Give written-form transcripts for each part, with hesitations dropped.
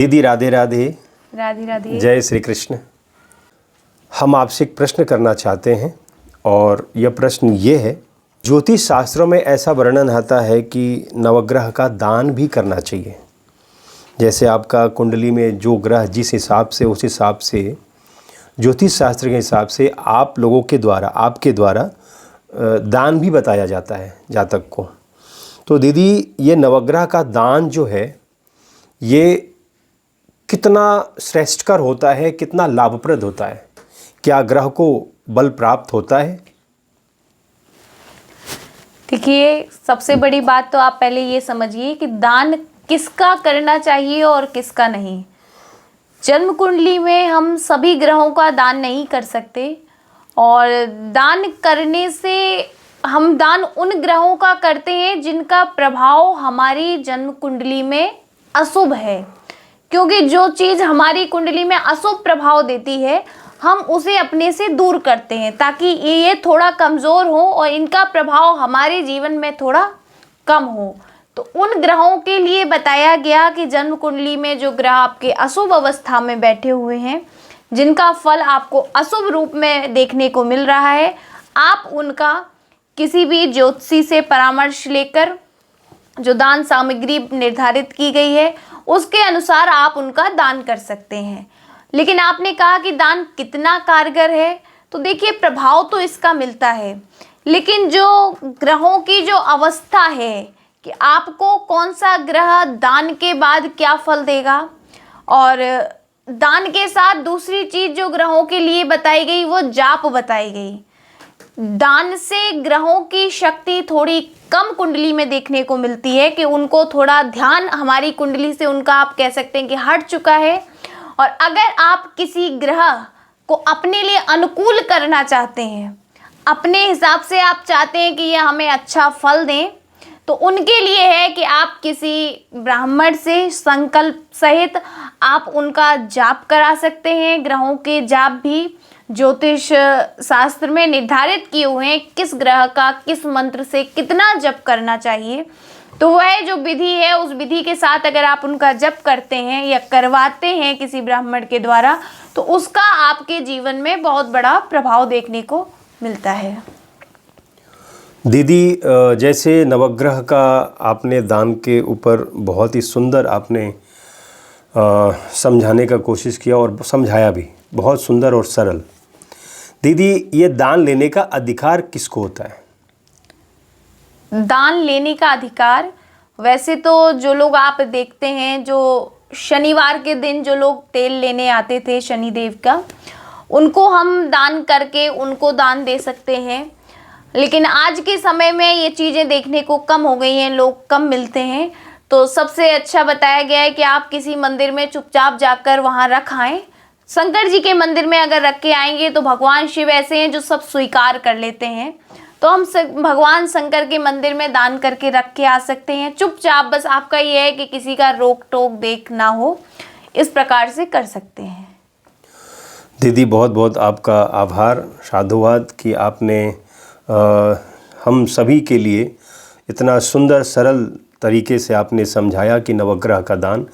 दीदी राधे राधे। राधे राधे। जय श्री कृष्ण। हम आपसे एक प्रश्न करना चाहते हैं और यह प्रश्न ये है, ज्योतिष शास्त्रों में ऐसा वर्णन आता है कि नवग्रह का दान भी करना चाहिए। जैसे आपका कुंडली में जो ग्रह जिस हिसाब से, उस हिसाब से ज्योतिष शास्त्र के हिसाब से आप लोगों के द्वारा, आपके द्वारा दान भी बताया जाता है जातक को। तो दीदी, ये नवग्रह का दान जो है ये कितना श्रेष्ठकर होता है, कितना लाभप्रद होता है? क्या ग्रह को बल प्राप्त होता है? देखिए, सबसे बड़ी बात तो आप पहले ये समझिए कि दान किसका करना चाहिए और किसका नहीं। जन्म कुंडली में हम सभी ग्रहों का दान नहीं कर सकते, और दान करने से हम दान उन ग्रहों का करते हैं जिनका प्रभाव हमारी जन्म कुंडली में अशुभ है। क्योंकि जो चीज़ हमारी कुंडली में अशुभ प्रभाव देती है, हम उसे अपने से दूर करते हैं ताकि ये थोड़ा कमज़ोर हो और इनका प्रभाव हमारे जीवन में थोड़ा कम हो। तो उन ग्रहों के लिए बताया गया कि जन्म कुंडली में जो ग्रह आपके अशुभ अवस्था में बैठे हुए हैं, जिनका फल आपको अशुभ रूप में देखने को मिल रहा है, आप उनका किसी भी ज्योतिषी से परामर्श लेकर जो दान सामग्री निर्धारित की गई है उसके अनुसार आप उनका दान कर सकते हैं। लेकिन आपने कहा कि दान कितना कारगर है, तो देखिए, प्रभाव तो इसका मिलता है, लेकिन जो ग्रहों की जो अवस्था है कि आपको कौन सा ग्रह दान के बाद क्या फल देगा, और दान के साथ दूसरी चीज़ जो ग्रहों के लिए बताई गई वो जाप बताई गई। दान से ग्रहों की शक्ति थोड़ी कम कुंडली में देखने को मिलती है कि उनको थोड़ा ध्यान हमारी कुंडली से उनका आप कह सकते हैं कि हट चुका है। और अगर आप किसी ग्रह को अपने लिए अनुकूल करना चाहते हैं, अपने हिसाब से आप चाहते हैं कि यह हमें अच्छा फल दें, तो उनके लिए है कि आप किसी ब्राह्मण से संकल्प सहित आप उनका जाप करा सकते हैं। ग्रहों के जाप भी ज्योतिष शास्त्र में निर्धारित किए हुए हैं, किस ग्रह का किस मंत्र से कितना जप करना चाहिए। तो वह जो विधि है, उस विधि के साथ अगर आप उनका जप करते हैं या करवाते हैं किसी ब्राह्मण के द्वारा, तो उसका आपके जीवन में बहुत बड़ा प्रभाव देखने को मिलता है। दीदी, जैसे नवग्रह का आपने दान के ऊपर बहुत ही सुंदर आपने समझाने का कोशिश किया और समझाया भी बहुत सुंदर और सरल। दीदी, ये दान लेने का अधिकार किसको होता है? दान लेने का अधिकार वैसे तो जो लोग आप देखते हैं, जो शनिवार के दिन जो लोग तेल लेने आते थे शनिदेव का, उनको हम दान करके उनको दान दे सकते हैं। लेकिन आज के समय में ये चीज़ें देखने को कम हो गई हैं, लोग कम मिलते हैं। तो सबसे अच्छा बताया गया है कि आप किसी मंदिर में चुपचाप जाकर वहाँ रख आएँ। शंकर जी के मंदिर में अगर रख के आएंगे तो भगवान शिव ऐसे हैं जो सब स्वीकार कर लेते हैं। तो हम भगवान शंकर के मंदिर में दान करके रख के आ सकते हैं चुपचाप। बस आपका ये है कि किसी का रोक टोक देख ना हो, इस प्रकार से कर सकते हैं। दीदी, बहुत बहुत आपका आभार, साधुवाद कि आपने हम सभी के लिए इतना सुंदर सरल तरीके से आपने समझाया कि नवग्रह का दान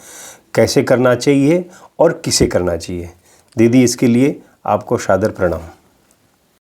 कैसे करना चाहिए और किसे करना चाहिए। दीदी, इसके लिए आपको सादर प्रणाम।